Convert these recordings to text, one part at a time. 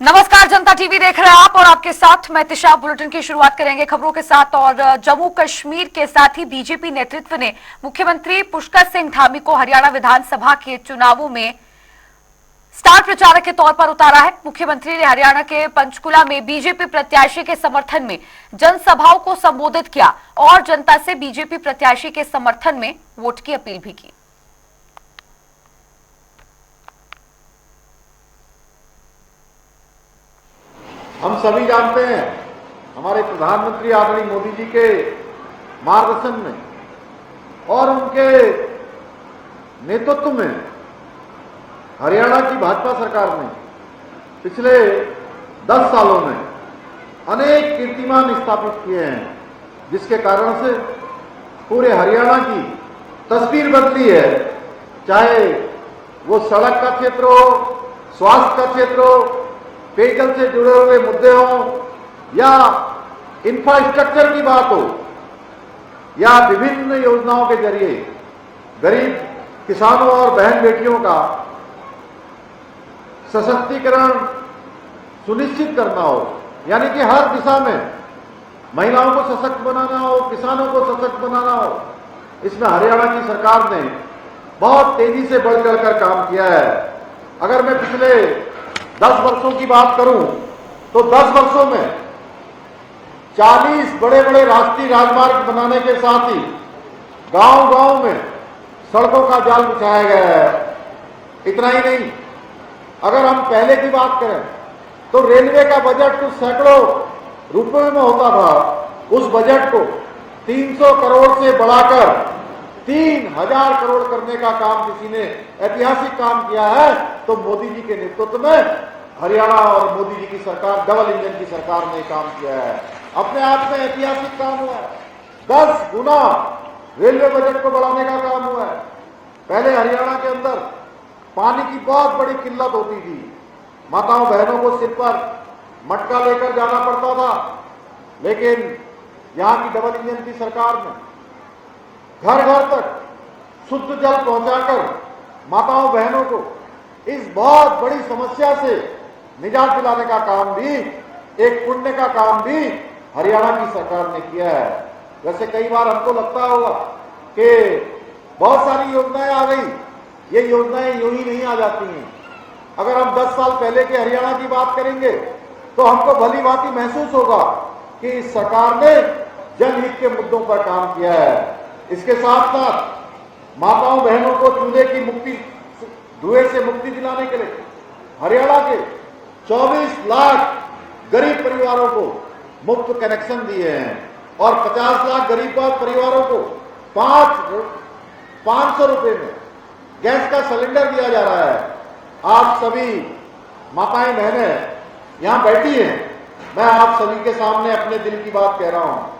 नमस्कार, जनता टीवी देख रहे हैं आप और आपके साथ मैं तिशा। बुलेटिन की शुरुआत करेंगे खबरों के साथ और जम्मू कश्मीर के साथ ही बीजेपी नेतृत्व ने मुख्यमंत्री पुष्कर सिंह धामी को हरियाणा विधानसभा के चुनावों में स्टार प्रचारक के तौर पर उतारा है। मुख्यमंत्री ने हरियाणा के पंचकुला में बीजेपी प्रत्याशी के समर्थन में जनसभाओं को संबोधित किया और जनता से बीजेपी प्रत्याशी के समर्थन में वोट की अपील भी की। हम सभी जानते हैं हमारे प्रधानमंत्री आदरणीय मोदी जी के मार्गदर्शन में और उनके नेतृत्व में हरियाणा की भाजपा सरकार ने पिछले 10 सालों में अनेक कीर्तिमान स्थापित किए हैं, जिसके कारण से पूरे हरियाणा की तस्वीर बदली है। चाहे वो सड़क का क्षेत्र हो, स्वास्थ्य का क्षेत्र हो, पेयजल से जुड़े हुए मुद्दे हों या इंफ्रास्ट्रक्चर की बात हो या विभिन्न योजनाओं के जरिए गरीब किसानों और बहन बेटियों का सशक्तिकरण सुनिश्चित करना हो, यानी कि हर दिशा में महिलाओं को सशक्त बनाना हो, किसानों को सशक्त बनाना हो। इसमें हरियाणा की सरकार ने बहुत तेजी से बढ़ चढ़कर काम किया है। अगर मैं पिछले 10 वर्षों की बात करूं तो 10 वर्षों में 40 बड़े बड़े राष्ट्रीय राजमार्ग बनाने के साथ ही गांव-गांव में सड़कों का जाल बिछाया गया है। इतना ही नहीं, अगर हम पहले की बात करें तो रेलवे का बजट तो सैकड़ों रुपए में होता था। उस बजट को 300 करोड़ से बढ़ाकर 3000 करोड़ करने का काम किसी ने ऐतिहासिक काम किया है तो मोदी जी के नेतृत्व में हरियाणा और मोदी जी की सरकार, डबल इंजन की सरकार ने काम किया है। अपने आप में ऐतिहासिक काम हुआ है। 10 गुना रेलवे बजट को बढ़ाने का काम हुआ है। पहले हरियाणा के अंदर पानी की बहुत बड़ी किल्लत होती थी। माताओं बहनों को सिर पर मटका लेकर जाना पड़ता था, लेकिन यहाँ की डबल इंजन की सरकार ने घर घर तक शुद्ध जल पहुंचाकर माताओं बहनों को इस बहुत बड़ी समस्या से निजात दिलाने का काम भी, एक पुण्य का काम भी हरियाणा की सरकार ने किया है। वैसे कई बार हमको लगता होगा कि बहुत सारी योजनाएं आ गई, ये योजनाएं यूं ही नहीं आ जाती हैं। अगर हम 10 साल पहले के हरियाणा की बात करेंगे तो हमको भली भांति महसूस होगा कि इस सरकार ने जनहित के मुद्दों पर काम किया है। इसके साथ साथ माताओं बहनों को चूल्हे की मुक्ति, धुएं से मुक्ति दिलाने के लिए हरियाणा के 24 लाख गरीब परिवारों को मुफ्त कनेक्शन दिए हैं और 50 लाख गरीब परिवारों को 500 रुपए में गैस का सिलेंडर दिया जा रहा है। आप सभी माताएं बहनें यहां बैठी हैं, मैं आप सभी के सामने अपने दिल की बात कह रहा हूं।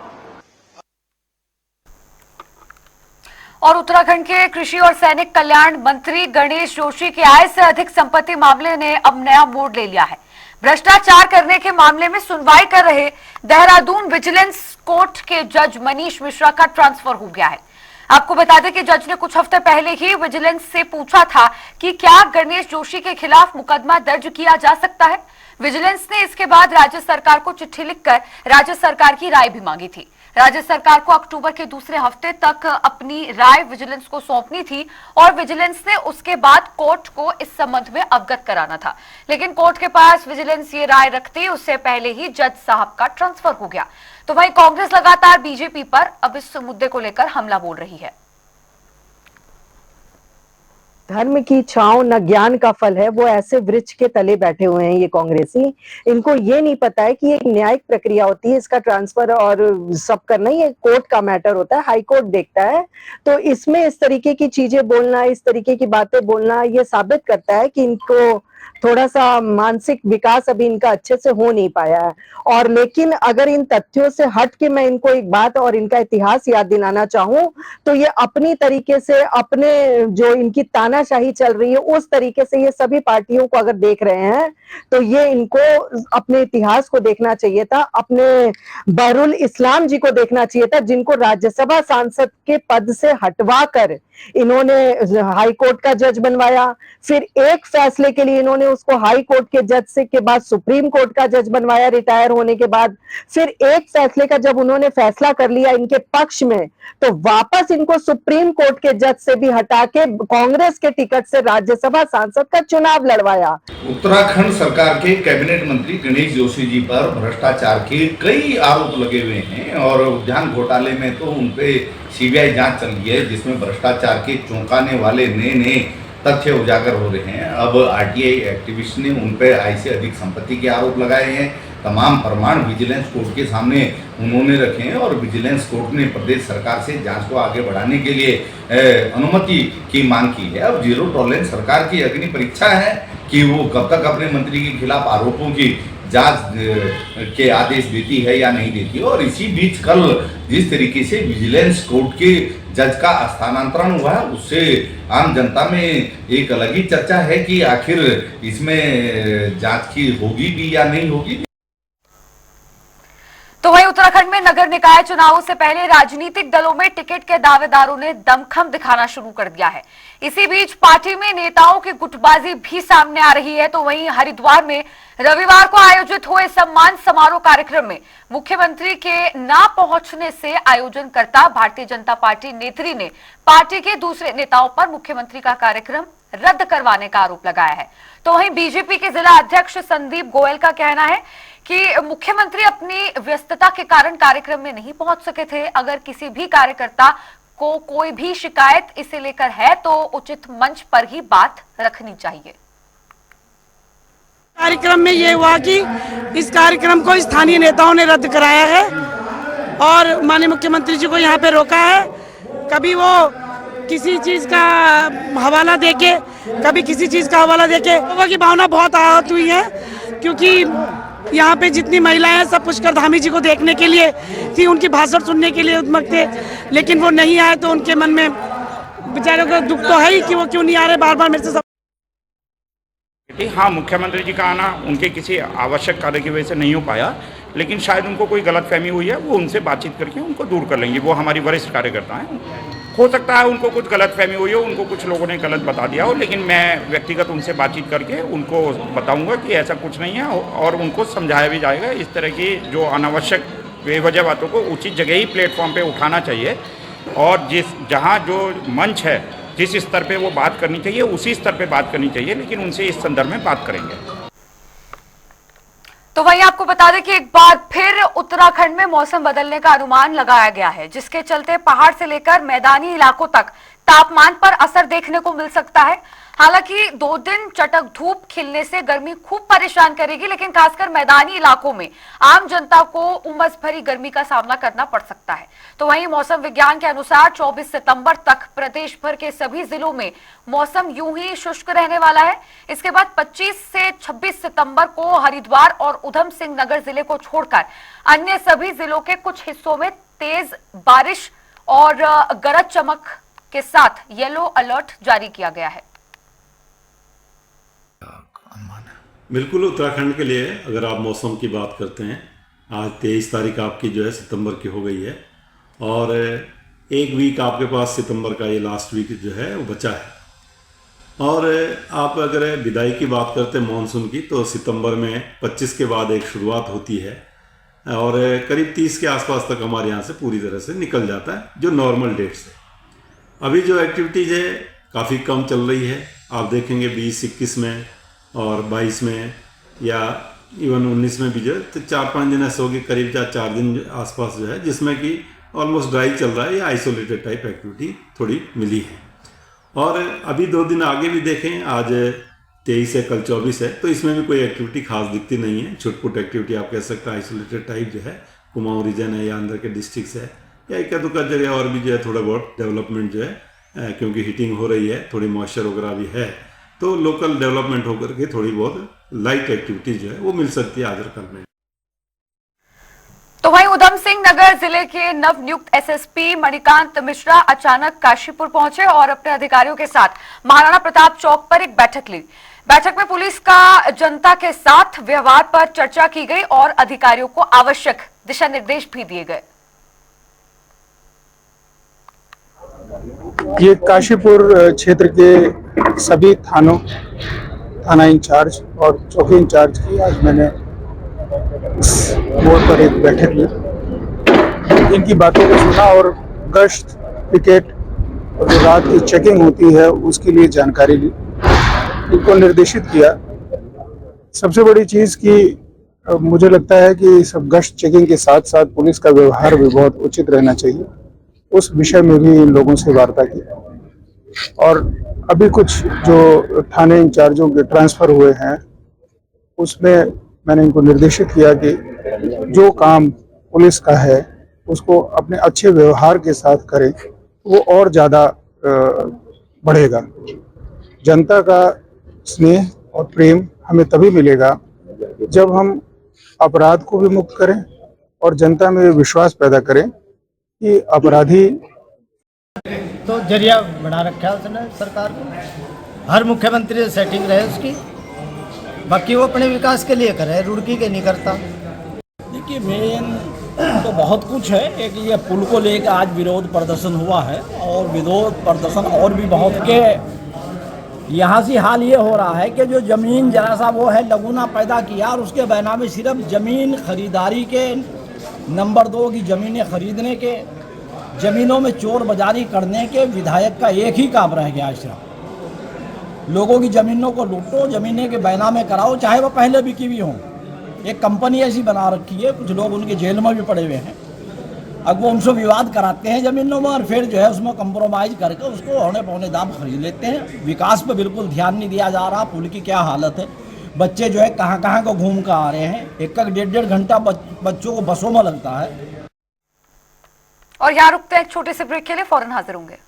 और उत्तराखंड के कृषि और सैनिक कल्याण मंत्री गणेश जोशी के आय से अधिक संपत्ति मामले ने अब नया मोड़ ले लिया है। भ्रष्टाचार करने के मामले में सुनवाई कर रहे देहरादून विजिलेंस कोर्ट के जज मनीष मिश्रा का ट्रांसफर हो गया है। आपको बता दें कि जज ने कुछ हफ्ते पहले ही विजिलेंस से पूछा था कि क्या गणेश जोशी के खिलाफ मुकदमा दर्ज किया जा सकता है। विजिलेंस ने इसके बाद राज्य सरकार को चिट्ठी लिखकर राज्य सरकार की राय भी मांगी थी। राज्य सरकार को अक्टूबर के दूसरे हफ्ते तक अपनी राय विजिलेंस को सौंपनी थी और विजिलेंस ने उसके बाद कोर्ट को इस संबंध में अवगत कराना था, लेकिन कोर्ट के पास विजिलेंस ये राय रखती उससे पहले ही जज साहब का ट्रांसफर हो गया। तो वहीं कांग्रेस लगातार बीजेपी पर अब इस मुद्दे को लेकर हमला बोल रही है। धर्म की छांव न ज्ञान का फल है, वो ऐसे वृक्ष के तले बैठे हुए हैं ये कांग्रेसी। इनको ये नहीं पता है कि एक न्यायिक प्रक्रिया होती है, इसका ट्रांसफर और सब करना ये कोर्ट का मैटर होता है, हाई कोर्ट देखता है। तो इसमें इस तरीके की चीजें बोलना, इस तरीके की बातें बोलना ये साबित करता है कि इनको थोड़ा सा मानसिक विकास अभी इनका अच्छे से हो नहीं पाया है। और लेकिन अगर इन तथ्यों से हट के मैं इनको एक बात और इनका इतिहास याद दिलाना चाहूं तो ये अपनी तरीके से, अपने जो इनकी तानाशाही चल रही है उस तरीके से ये सभी पार्टियों को अगर देख रहे हैं तो ये इनको अपने इतिहास को देखना चाहिए था, अपने बहरुल इस्लाम जी को देखना चाहिए था, जिनको राज्यसभा सांसद के पद से हटवा कर इन्होंने हाई कोर्ट का जज बनवाया। फिर एक फैसले के लिए इन्होंने उसको हाई कोर्ट के जज से के बाद सुप्रीम कोर्ट का जज बनवाया रिटायर होने के बाद। फिर एक फैसले का जब उन्होंने फैसला कर लिया इनके पक्ष में, तो वापस इनको सुप्रीम कोर्ट के जज से भी हटा के कांग्रेस के टिकट से राज्यसभा सांसद का चुनाव लड़वाया। उत्तराखंड सरकार के कैबिनेट मंत्री गणेश जोशी जी पर भ्रष्टाचार के कई आरोप लगे हुए हैं और उद्यान घोटाले में तो उनपे सीबीआई जांच चल रही है, जिसमें भ्रष्टाचार के चौंकाने वाले नए नए तथ्य उजागर हो रहे हैं। अब आरटीआई एक्टिविस्ट ने उन पर आय से अधिक संपत्ति के आरोप लगाए हैं। तमाम प्रमाण विजिलेंस कोर्ट के सामने उन्होंने रखे हैं और विजिलेंस कोर्ट ने प्रदेश सरकार से जांच को आगे बढ़ाने के लिए अनुमति की मांग की है। अब जीरो टॉलरेंस सरकार की अग्नि परीक्षा है कि वो कब तक अपने मंत्री के खिलाफ आरोपों की जांच के आदेश देती है या नहीं देती है। और इसी बीच कल जिस तरीके से विजिलेंस कोर्ट के जज का स्थानांतरण हुआ है, उससे आम जनता में एक अलग ही चर्चा है कि आखिर इसमें जांच की होगी भी या नहीं होगी। तो वहीं उत्तराखंड में नगर निकाय चुनावों से पहले राजनीतिक दलों में टिकट के दावेदारों ने दमखम दिखाना शुरू कर दिया है। इसी बीच पार्टी में नेताओं की गुटबाजी भी सामने आ रही है। तो वहीं हरिद्वार में रविवार को आयोजित हुए सम्मान समारोह कार्यक्रम में मुख्यमंत्री के ना पहुंचने से आयोजनकर्ता भारतीय जनता पार्टी नेत्री ने पार्टी के दूसरे नेताओं पर मुख्यमंत्री का कार्यक्रम रद्द करवाने का आरोप लगाया है। तो वहीं बीजेपी के जिला अध्यक्ष संदीप गोयल का कहना है कि मुख्यमंत्री अपनी व्यस्तता के कारण कार्यक्रम में नहीं पहुंच सके थे। अगर किसी भी कार्यकर्ता को कोई भी शिकायत इसे लेकर है तो उचित मंच पर ही बात रखनी चाहिए। कार्यक्रम में ये हुआ कि इस कार्यक्रम को स्थानीय नेताओं ने रद्द कराया है और माननीय मुख्यमंत्री जी को यहाँ पे रोका है। कभी वो किसी चीज का हवाला देके, कभी किसी चीज का हवाला देके। लोगों की भावना बहुत आहत हुई है क्योंकि यहाँ पे जितनी महिलाएं हैं सब पुष्कर धामी जी को देखने के लिए थी, उनकी भाषण सुनने के लिए उद्मक थे, लेकिन वो नहीं आए। तो उनके मन में बेचारों को दुख तो है ही कि वो क्यों नहीं आ रहे बार बार मेरे से। हाँ, मुख्यमंत्री जी का आना उनके किसी आवश्यक कार्य की वजह से नहीं हो पाया, लेकिन शायद उनको कोई गलतफहमी हुई है, वो उनसे बातचीत करके उनको दूर कर लेंगे। वो हमारी वरिष्ठ कार्यकर्ता हैं। हो सकता है उनको कुछ गलतफहमी हुई हो, उनको कुछ लोगों ने गलत बता दिया हो, लेकिन मैं व्यक्तिगत उनसे बातचीत करके उनको बताऊंगा कि ऐसा कुछ नहीं है और उनको समझाया भी जाएगा। इस तरह की जो अनावश्यक बेवजह बातों को उचित जगह ही प्लेटफॉर्म पे उठाना चाहिए और जहाँ जो मंच है, जिस स्तर पे वो बात करनी चाहिए उसी स्तर पे बात करनी चाहिए, लेकिन उनसे इस संदर्भ में बात करेंगे। तो वहीं आपको बता दें कि एक बार फिर उत्तराखंड में मौसम बदलने का अनुमान लगाया गया है, जिसके चलते पहाड़ से लेकर मैदानी इलाकों तक तापमान पर असर देखने को मिल सकता है। हालांकि 2 दिन चटक धूप खिलने से गर्मी खूब परेशान करेगी, लेकिन खासकर मैदानी इलाकों में आम जनता को उमस भरी गर्मी का सामना करना पड़ सकता है। तो वहीं मौसम विज्ञान के अनुसार 24 सितंबर तक प्रदेश भर के सभी जिलों में मौसम यूं ही शुष्क रहने वाला है। इसके बाद 25 से 26 सितंबर को हरिद्वार और उधम सिंह नगर जिले को छोड़कर अन्य सभी जिलों के कुछ हिस्सों में तेज बारिश और गरज चमक के साथ येलो अलर्ट जारी किया गया है। बिल्कुल, उत्तराखंड के लिए अगर आप मौसम की बात करते हैं, आज 23 तारीख आपकी जो है सितंबर की हो गई है और एक वीक आपके पास सितंबर का ये लास्ट वीक जो है वो बचा है। और आप अगर विदाई की बात करते हैं मानसून की, तो सितंबर में 25 के बाद एक शुरुआत होती है और करीब 30 के आसपास तक हमारे यहाँ से पूरी तरह से निकल जाता है, जो नॉर्मल डेट्स है। अभी जो एक्टिविटीज़ है काफ़ी कम चल रही है। आप देखेंगे 20, 21 में और 22 में या इवन 19 में भी जो है तो 4-5 दिन ऐसे होगी, करीब 4 दिन आसपास जो है, जिसमें कि ऑलमोस्ट ड्राई चल रहा है या आइसोलेटेड टाइप एक्टिविटी थोड़ी मिली है। और अभी 2 दिन आगे भी देखें, आज 23 है, कल 24 है, तो इसमें भी कोई एक्टिविटी खास दिखती नहीं है। छुटपुट एक्टिविटी आप कह सकते हैं, आइसोलेटेड टाइप जो है कुमाऊं रीजन है या अंदर के डिस्ट्रिक्ट्स है या एक दुका जगह और भी जो है थोड़ा बहुत डेवलपमेंट जो है, क्योंकि हीटिंग हो रही है, थोड़ी मॉइस्चर वगैरह भी है, तो लोकल डेवलपमेंट होकर के थोड़ी बहुत लाइट एक्टिविटी जो है वो मिल सकती है आज और कल में। तो वहीं उधम सिंह नगर जिले के नवनियुक्त एसएसपी मणिकांत मिश्रा अचानक काशीपुर पहुंचे और अपने अधिकारियों के साथ महाराणा प्रताप चौक पर एक बैठक ली। बैठक में पुलिस का जनता के साथ व्यवहार पर चर्चा की गई और अधिकारियों को आवश्यक दिशा निर्देश भी दिए गए। ये काशीपुर क्षेत्र के सभी थानों थाना इंचार्ज और चौकी इंचार्ज की आज मैंने इस बोर्ड पर एक बैठक ली, इनकी बातों को सुना और गश्त, पिकेट और जो रात की चेकिंग होती है उसके लिए जानकारी ली, इनको निर्देशित किया। सबसे बड़ी चीज़ कि मुझे लगता है कि सब गश्त चेकिंग के साथ साथ पुलिस का व्यवहार भी बहुत उचित रहना चाहिए, उस विषय में भी इन लोगों से वार्ता की। और अभी कुछ जो थाने इंचार्जों के ट्रांसफ़र हुए हैं उसमें मैंने इनको निर्देशित किया कि जो काम पुलिस का है उसको अपने अच्छे व्यवहार के साथ करें, वो और ज़्यादा बढ़ेगा। जनता का स्नेह और प्रेम हमें तभी मिलेगा जब हम अपराध को भी मुक्त करें और जनता में विश्वास पैदा करें कि अपराधी तो जरिया बढ़ा रखा है उसने सरकार को, हर मुख्यमंत्री से सेटिंग रहे उसकी, बाकी वो अपने विकास के लिए करे, रुड़की के नहीं करता। देखिए मेन तो बहुत कुछ है। एक ये पुल को लेकर आज विरोध प्रदर्शन हुआ है और विरोध प्रदर्शन और भी बहुत के यहाँ से हाल ये हो रहा है कि जो ज़मीन जरा सा वो है लगुना पैदा किया और उसके बयाना में सिर्फ ज़मीन खरीदारी के, नंबर 2 की ज़मीनें खरीदने के, ज़मीनों में चोर बाजारी करने के विधायक का एक ही काम रह गया। सिर्फ लोगों की ज़मीनों को लूटो, ज़मीनें के बयाना में कराओ, चाहे वो पहले बिकी हुई हों। एक कंपनी ऐसी बना रखी है, कुछ लोग उनके जेल में भी पड़े हुए हैं। अब वो उनसे विवाद कराते हैं ज़मीनों में और फिर जो है उसमें कंप्रोमाइज़ करके उसको औने पौने दाम खरीद लेते हैं। विकास पे बिल्कुल ध्यान नहीं दिया जा रहा। पुल की क्या हालत है, बच्चे जो है कहाँ कहाँ को घूम कर आ रहे हैं, एक 1.5 घंटा बच्चों को बसों में लगता है। और यहाँ रुकते हैं एक छोटे से ब्रेक के लिए, फौरन हाजिर होंगे।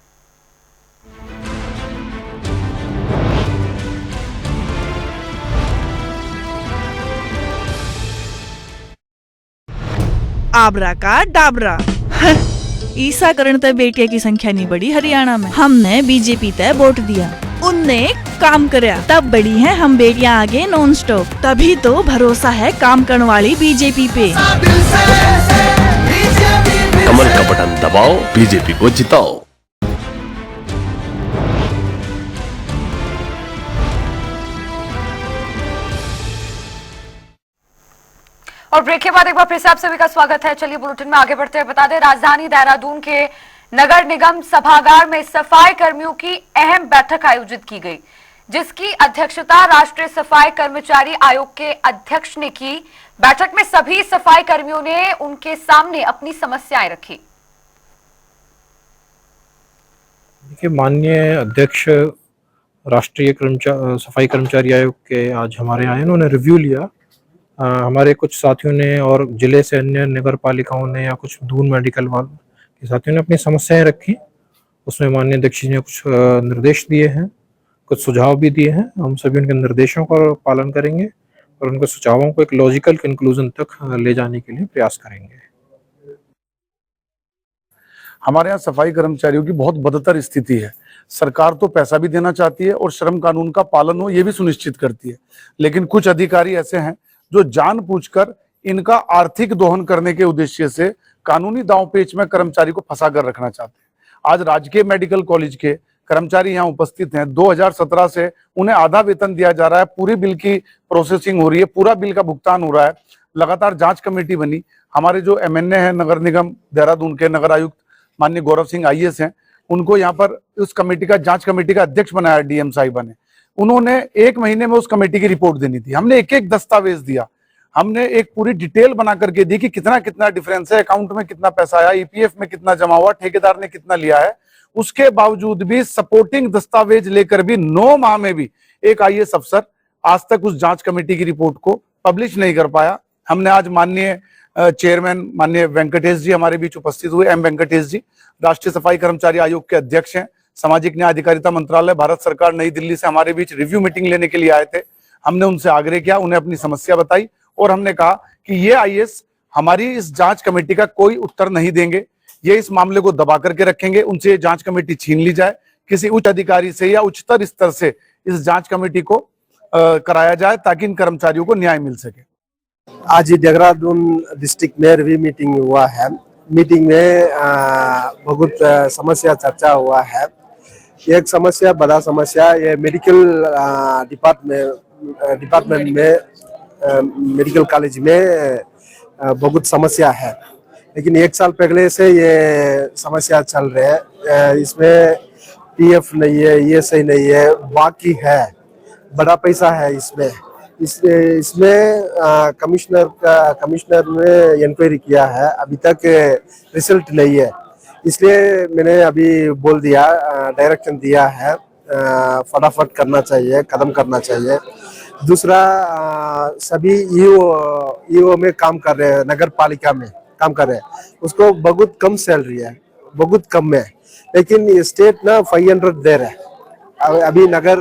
आबरा का डाबरा ईसाकरण तय बेटिया की संख्या नहीं बढ़ी हरियाणा में। हमने बीजेपी तय वोट दिया, उनने काम करया, तब बढ़ी है हम बेटियां आगे नॉन स्टॉप। तभी तो भरोसा है काम करने वाली बीजेपी पे। कमल का बटन दबाओ, बीजेपी को जिताओ। और ब्रेक के बाद एक बार फिर से आप सभी का स्वागत है। चलिए बुलेटिन में आगे बढ़ते हुए बता दें, राजधानी देहरादून के नगर निगम सभागार में सफाई कर्मियों की अहम बैठक आयोजित की गई, जिसकी अध्यक्षता राष्ट्रीय सफाई कर्मचारी आयोग के अध्यक्ष ने की। बैठक में सभी सफाई कर्मियों ने उनके सामने अपनी समस्याएं रखी। देखिए, माननीय अध्यक्ष राष्ट्रीय सफाई कर्मचारी आयोग के आज हमारे यहाँ उन्होंने रिव्यू लिया। हमारे कुछ साथियों ने और जिले से अन्य नगर पालिकाओं ने या कुछ दून मेडिकल वालों के साथियों ने अपनी समस्याएं रखी। उसमें माननीय अध्यक्ष जी ने कुछ निर्देश दिए हैं, कुछ सुझाव भी दिए हैं। हम सभी उनके निर्देशों का पालन करेंगे और उनके सुझावों को एक लॉजिकल कंक्लूजन तक ले जाने के लिए प्रयास करेंगे। हमारे यहाँ सफाई कर्मचारियों की बहुत बदतर स्थिति है। सरकार तो पैसा भी देना चाहती है और श्रम कानून का पालन हो ये भी सुनिश्चित करती है, लेकिन कुछ अधिकारी ऐसे हैं जो जानबूझकर इनका आर्थिक दोहन करने के उद्देश्य से कानूनी दांवपेच में कर्मचारी को फंसा कर रखना चाहते हैं। आज राजकीय मेडिकल कॉलेज के कर्मचारी यहाँ उपस्थित हैं। 2017 से उन्हें आधा वेतन दिया जा रहा है, पूरी बिल की प्रोसेसिंग हो रही है, पूरा बिल का भुगतान हो रहा है। लगातार जांच कमेटी बनी। हमारे जो MNA हैं नगर निगम देहरादून के नगर आयुक्त माननीय गौरव सिंह IAS हैं, उनको यहाँ पर उस कमेटी का जांच कमेटी का अध्यक्ष बनाया DM साहिबा ने। उन्होंने 1 महीने में उस कमेटी की रिपोर्ट देनी थी। हमने एक एक दस्तावेज दिया, हमने एक पूरी डिटेल बना करके दी कि कितना कितना डिफरेंस है, अकाउंट में कितना पैसा आया, EPF में कितना जमा हुआ, ठेकेदार ने कितना लिया है। उसके बावजूद भी सपोर्टिंग दस्तावेज लेकर भी 9 माह में भी एक IAS अफसर आज तक उस जांच कमेटी की रिपोर्ट को पब्लिश नहीं कर पाया। हमने आज माननीय चेयरमैन माननीय वेंकटेश जी हमारे बीच उपस्थित हुए, M वेंकटेश जी राष्ट्रीय सफाई कर्मचारी आयोग के अध्यक्ष हैं। सामाजिक न्याय अधिकारिता मंत्रालय भारत सरकार नई दिल्ली से हमारे बीच रिव्यू मीटिंग लेने के लिए आए थे। हमने उनसे आग्रह किया, उन्हें अपनी समस्या बताई और हमने कहा कि ये IAS हमारी इस जांच कमेटी का कोई उत्तर नहीं देंगे, ये इस मामले को दबा करके रखेंगे, उनसे जांच कमेटी छीन ली जाए, किसी उच्च अधिकारी से या उच्चतर स्तर से इस जांच कमेटी को कराया जाए ताकि इन कर्मचारियों को न्याय मिल सके। आज देहरादून डिस्ट्रिक्ट में रिव्यू मीटिंग हुआ है। मीटिंग में बहुत समस्या चर्चा हुआ है। एक समस्या, बड़ा समस्या, ये मेडिकल डिपार्टमेंट में मेडिकल कॉलेज में बहुत समस्या है, लेकिन 1 साल पहले से ये समस्या चल रही है। इसमें पीएफ नहीं है, ये सही नहीं है, बाकी है, बड़ा पैसा है इसमें। इसमें कमिश्नर ने इंक्वायरी किया है, अभी तक रिजल्ट नहीं है। इसलिए मैंने अभी बोल दिया, डायरेक्शन दिया है, फटाफट करना चाहिए, कदम करना चाहिए। दूसरा, सभी ईओ में काम कर रहे हैं, नगर पालिका में काम कर रहे हैं, उसको बहुत कम सैलरी है, बहुत कम है, लेकिन स्टेट ना 500 दे रहा है। अभी नगर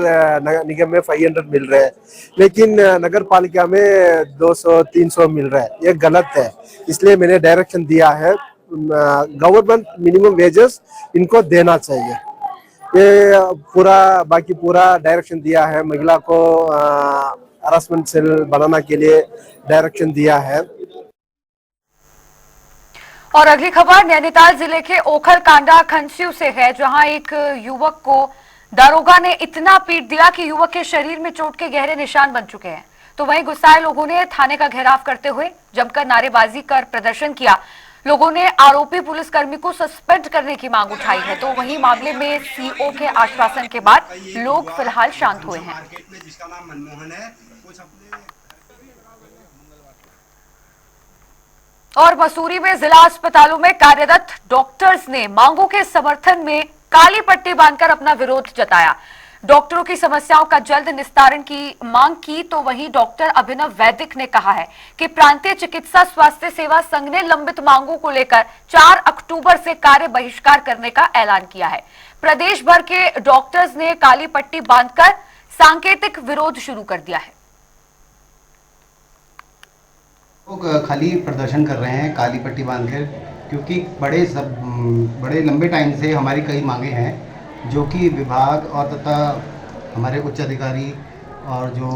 निगम में 500 मिल रहे हैं, लेकिन नगर पालिका में 200-300 मिल रहा है, ये गलत है। इसलिए मैंने डायरेक्शन दिया है, गवर्नमेंट मिनिमम वेजेस इनको देना चाहिए। ये बाकी पूरा डायरेक्शन दिया है। महिला को हरासमेंट सेल बनाने के लिए डायरेक्शन दिया है। और अगली खबर नैनीताल जिले के ओखर कांडा खंसियों से है, जहां एक युवक को दारोगा ने इतना पीट दिया कि युवक के शरीर में चोट के गहरे निशान बन चुके हैं। तो वहीं गुस्साए लोगों ने थाने का घेराव करते हुए जमकर नारेबाजी कर प्रदर्शन किया। लोगों ने आरोपी पुलिसकर्मी को सस्पेंड करने की मांग उठाई है। तो वहीं मामले में सीओ के आश्वासन के बाद लोग फिलहाल शांत हुए हैं। और मसूरी में जिला अस्पतालों में कार्यरत डॉक्टर्स ने मांगों के समर्थन में काली पट्टी बांधकर अपना विरोध जताया। डॉक्टरों की समस्याओं का जल्द निस्तारण की मांग की। तो वहीं डॉक्टर अभिनव वैदिक ने कहा है कि प्रांतीय चिकित्सा स्वास्थ्य सेवा संघ ने लंबित मांगों को लेकर 4 अक्टूबर से कार्य बहिष्कार करने का ऐलान किया है। प्रदेश भर के डॉक्टर्स ने काली पट्टी बांधकर सांकेतिक विरोध शुरू कर दिया है। लोग खाली प्रदर्शन कर रहे हैं काली पट्टी बांधकर, क्योंकि बड़े लंबे टाइम से हमारी कई मांगे हैं जो कि विभाग और तथा हमारे उच्च अधिकारी और जो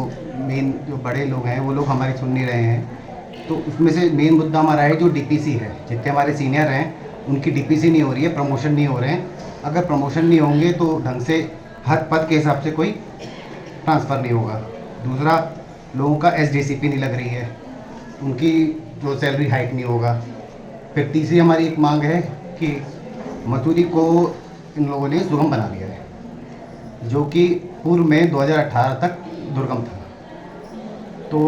बड़े लोग हैं वो लोग हमारी सुन नहीं रहे हैं। तो उसमें से मेन मुद्दा हमारा है जो डीपीसी है। जितने हमारे सीनियर हैं उनकी डीपीसी नहीं हो रही है, प्रमोशन नहीं हो रहे हैं। अगर प्रमोशन नहीं होंगे तो ढंग से हर पद के हिसाब से कोई ट्रांसफ़र नहीं होगा। दूसरा, लोगों का एसडीसीपी नहीं लग रही है, उनकी जो सैलरी हाइक नहीं होगा। फिर तीसरी हमारी एक मांग है कि मसूरी को इन लोगों ने दुर्गम बना दिया है, जो कि पूर्व में 2018 तक दुर्गम था। तो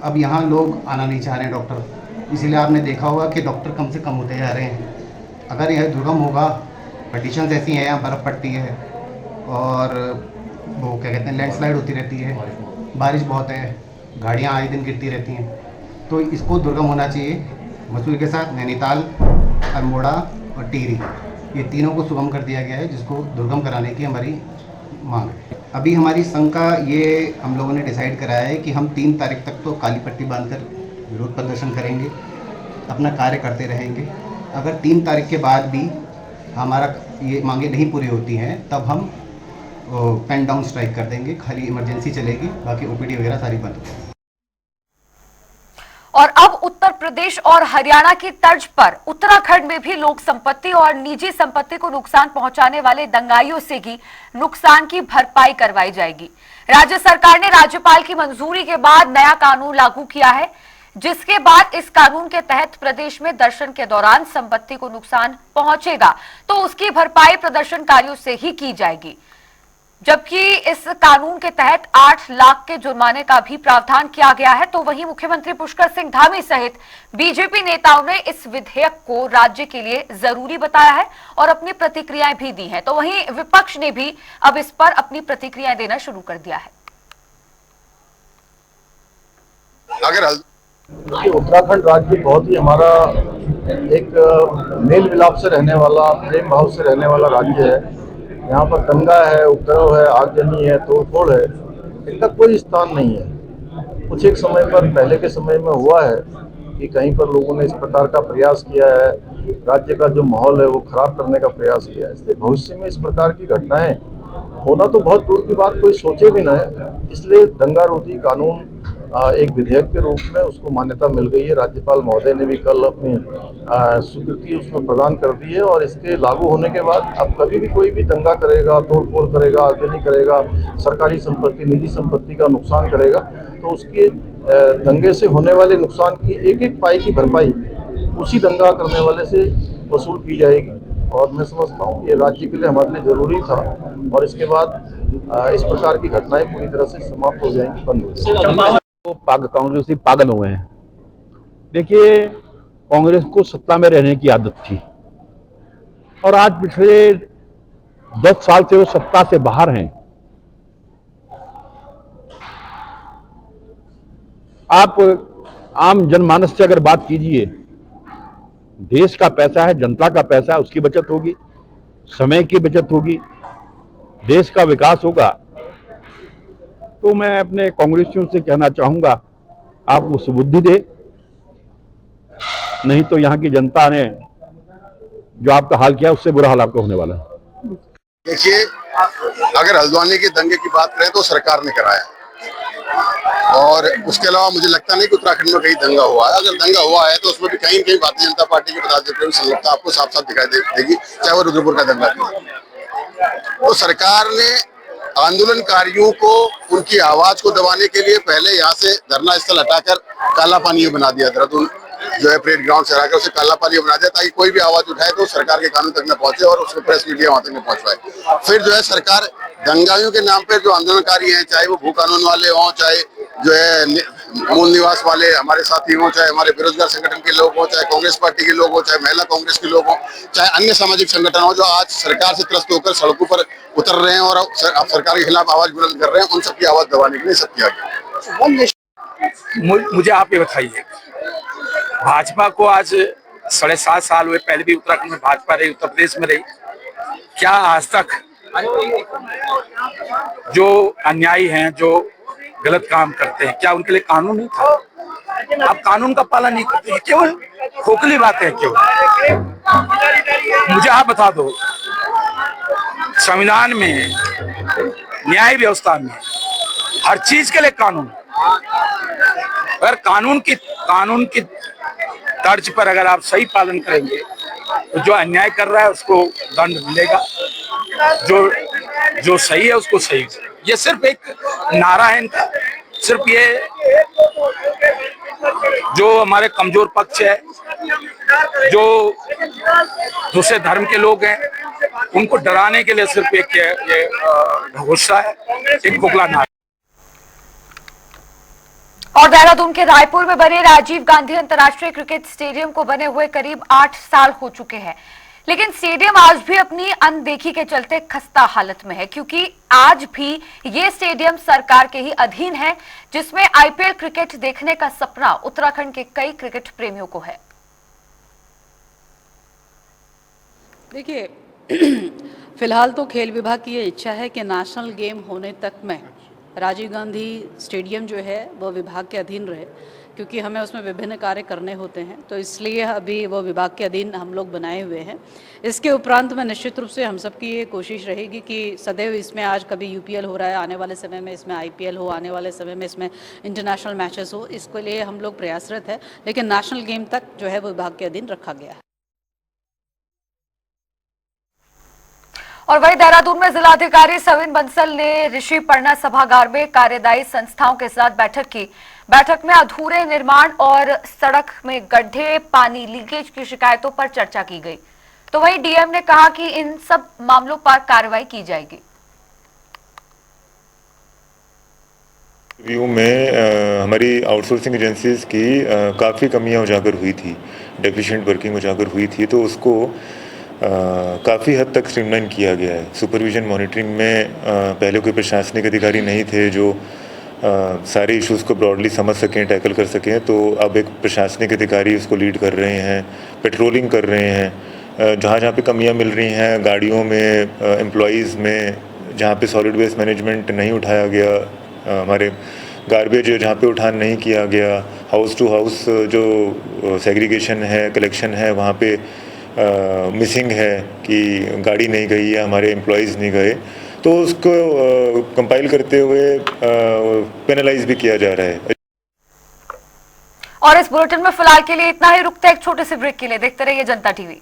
अब यहाँ लोग आना नहीं चाह रहे हैं डॉक्टर, इसीलिए आपने देखा होगा कि डॉक्टर कम से कम होते जा रहे हैं। अगर यह दुर्गम होगा, कंडीशंस ऐसी हैं, यहाँ बर्फ़ पड़ती है और वो क्या कहते हैं लैंडस्लाइड होती रहती है, बारिश बहुत है, गाड़ियाँ आए दिन गिरती रहती हैं, तो इसको दुर्गम होना चाहिए। मसूरी के साथ नैनीताल, अल्मोड़ा और टिहरी, ये तीनों को सुगम कर दिया गया है, जिसको दुर्गम कराने की हमारी मांग है। अभी हमारी संघ का ये हम लोगों ने डिसाइड कराया है कि हम 3 तारीख तक तो काली पट्टी बांधकर विरोध प्रदर्शन करेंगे, अपना कार्य करते रहेंगे। अगर 3 तारीख के बाद भी हमारा ये मांगे नहीं पूरी होती हैं, तब हम पेन डाउन स्ट्राइक कर देंगे। खाली इमरजेंसी चलेगी, बाकी ओपीडी वगैरह सारी बंद हो जाएगी। और अब उत्तर प्रदेश और हरियाणा की तर्ज पर उत्तराखंड में भी लोक संपत्ति और निजी संपत्ति को नुकसान पहुंचाने वाले दंगाइयों से ही नुकसान की भरपाई करवाई जाएगी। राज्य सरकार ने राज्यपाल की मंजूरी के बाद नया कानून लागू किया है, जिसके बाद इस कानून के तहत प्रदेश में दर्शन के दौरान संपत्ति को नुकसान पहुंचेगा तो उसकी भरपाई प्रदर्शनकारियों से ही की जाएगी। जबकि इस कानून के तहत 8 लाख के जुर्माने का भी प्रावधान किया गया है। तो वहीं मुख्यमंत्री पुष्कर सिंह धामी सहित बीजेपी नेताओं ने इस विधेयक को राज्य के लिए जरूरी बताया है और अपनी प्रतिक्रियाएं भी दी हैं। तो वहीं विपक्ष ने भी अब इस पर अपनी प्रतिक्रियाएं देना शुरू कर दिया है। उत्तराखंड राज्य बहुत ही हमारा एक मेल मिलाप से रहने वाला, प्रेम भाव से रहने वाला राज्य है। यहाँ पर दंगा है, उपद्रव है, आगजनी है, तोड़फोड़ है, इनका कोई स्थान नहीं है। कुछ एक समय पर पहले के समय में हुआ है कि कहीं पर लोगों ने इस प्रकार का प्रयास किया है, राज्य का जो माहौल है वो खराब करने का प्रयास किया है। इसलिए भविष्य में इस प्रकार की घटनाएं होना तो बहुत दूर की बात, कोई सोचे भी ना है। इसलिए दंगारोधी कानून एक विधेयक के रूप में उसको मान्यता मिल गई है। राज्यपाल महोदय ने भी कल अपनी स्वीकृति उसमें प्रदान कर दी है और इसके लागू होने के बाद अब कभी भी कोई भी दंगा करेगा, तोड़फोड़ करेगा, आगजनी करेगा, सरकारी संपत्ति, निजी संपत्ति का नुकसान करेगा, तो उसके दंगे से होने वाले नुकसान की एक एक पाई की भरपाई उसी दंगा करने वाले से वसूल की जाएगी। और मैं समझता हूँ ये राज्य के लिए हमारे लिए जरूरी था और इसके बाद इस प्रकार की घटनाएं पूरी तरह से समाप्त हो जाएंगी, बंद हो जाएंगी। कांग्रेस ही पागल हुए हैं। देखिए, कांग्रेस को सत्ता में रहने की आदत थी और आज पिछले 10 साल से वो सत्ता से बाहर हैं। आप आम जनमानस से अगर बात कीजिए, देश का पैसा है, जनता का पैसा है, उसकी बचत होगी, समय की बचत होगी, देश का विकास होगा। तो मैं अपने कांग्रेसियों से कहना चाहूंगा, आप वो सुबुद्धि दे, नहीं तो यहाँ की जनता ने जो आपका हाल किया उससे बुरा हाल आपका होने वाला है। देखिए, अगर हल्द्वानी के दंगे की बात करें तो सरकार ने कराया और उसके अलावा मुझे लगता नहीं कि उत्तराखंड में कहीं दंगा हुआ है। अगर दंगा हुआ है तो उसमें भी कहीं न कहीं भारतीय जनता पार्टी के पदाधिकारियों की संलिप्तता आपको साफ साफ दिखाई देगी, चाहे वो रुद्रपुर का दंगा था। तो सरकार ने आंदोलनकारियों को उनकी आवाज को दबाने के लिए पहले यहाँ से धरना स्थल हटाकर काला पानी बना दिया, देहरादून जो है परेड ग्राउंड से हटाकर उसे काला पानी बना दिया ताकि कोई भी आवाज उठाए तो सरकार के कानून तक न पहुंचे और उसमें प्रेस मीडिया वहां तक न पहुंच पाए। फिर जो है सरकार दंगाइयों के नाम पे जो आंदोलनकारी हैं, चाहे वो भू कानून वाले हों, चाहे जो है मूल निवास वाले हमारे साथी हों, चाहे हमारे बेरोजगार संगठन के लोग हों, चाहे कांग्रेस पार्टी के लोग हों, चाहे महिला कांग्रेस के लोग हों, चाहे अन्य सामाजिक संगठन हो, जो आज सरकार से त्रस्त होकर सड़कों पर उतर रहे हैं और सरकार के खिलाफ आवाज बुलंद कर रहे हैं, उन सबकी आवाज दबाने के लिए सब किया गया। मुझे आप ये बताइए, भाजपा को आज 7.5 साल हुए, पहले भी उत्तराखंड में भाजपा रही, उत्तर प्रदेश में रही, क्या आज तक जो अन्यायी हैं, जो गलत काम करते हैं, क्या उनके लिए कानून नहीं था? आप कानून का पालन नहीं करते, केवल खोखली बातें हैं। केवल मुझे आप बता दो, संविधान में, न्याय व्यवस्था में हर चीज के लिए कानून, अगर कानून की तर्ज पर अगर आप सही पालन करेंगे तो जो अन्याय कर रहा है उसको दंड मिलेगा, जो सही है उसको सही। ये सिर्फ एक नारा है इनका, सिर्फ ये जो हमारे कमजोर पक्ष है, जो दूसरे धर्म के लोग हैं, उनको डराने के लिए सिर्फ एक गुस्सा है, एक खोखला नारा। और देहरादून के रायपुर में बने राजीव गांधी अंतर्राष्ट्रीय क्रिकेट स्टेडियम को बने हुए करीब 8 साल हो चुके हैं, लेकिन स्टेडियम आज भी अपनी अनदेखी के चलते खस्ता हालत में है, क्योंकि आज भी ये स्टेडियम सरकार के ही अधीन है, जिसमें आईपीएल क्रिकेट देखने का सपना उत्तराखंड के कई क्रिकेट प्रेमियों को है। देखिए, फिलहाल तो खेल विभाग की ये इच्छा है कि नेशनल गेम होने तक में राजीव गांधी स्टेडियम जो है वो विभाग के अधीन रहे, क्योंकि हमें उसमें विभिन्न कार्य करने होते हैं, तो इसलिए अभी वो विभाग के अधीन हम लोग बनाए हुए हैं। इसके उपरांत में निश्चित रूप से हम सबकी ये कोशिश रहेगी कि सदैव इसमें, आज कभी यूपीएल हो रहा है, आने वाले समय में इसमें आईपीएल हो, आने वाले समय में इसमें इंटरनेशनल मैचेस हो, इसके लिए हम लोग प्रयासरत है, लेकिन नेशनल गेम तक जो है वो विभाग के अधीन रखा गया है। और वहीं देहरादून में जिलाधिकारी सविन बंसल ने ऋषि पर्णा सभागार में कार्यदायी संस्थाओं के साथ बैठक की। बैठक में अधूरे निर्माण और सड़क में गड्ढे, पानी लीकेज की शिकायतों पर चर्चा की गई। तो वहीं डीएम ने कहा कि इन सब मामलों पर कार्रवाई की जाएगी। रिव्यू में हमारी आउटसोर्सिंग एजेंसीज की काफ़ी कमियां उजागर हुई थी, डेफिशिएंट वर्किंग उजागर हुई थी, तो उसको काफ़ी हद तक स्ट्रीमलाइन किया गया है। सुपरविजन मॉनिटरिंग में पहले कोई प्रशासनिक अधिकारी नहीं थे जो सारे इश्यूज़ को ब्रॉडली समझ सकें, टैकल कर सकें, तो अब एक प्रशासनिक अधिकारी उसको लीड कर रहे हैं, पेट्रोलिंग कर रहे हैं। जहाँ जहाँ पे कमियाँ मिल रही हैं गाड़ियों में, एम्प्लॉइज़ में, जहाँ पे सॉलिड वेस्ट मैनेजमेंट नहीं उठाया गया, हमारे गार्बेज जहाँ पे उठान नहीं किया गया, हाउस टू हाउस जो सेग्रीगेशन है, कलेक्शन है, वहाँ पे मिसिंग है कि गाड़ी नहीं गई है, हमारे एम्प्लॉइज़ नहीं गए, तो उसको कंपाइल करते हुए पेनलाइज भी किया जा रहा है। और इस बुलेटिन में फिलहाल के लिए इतना ही। रुकते हैं एक छोटे से ब्रेक के लिए। देखते रहिए जनता टीवी।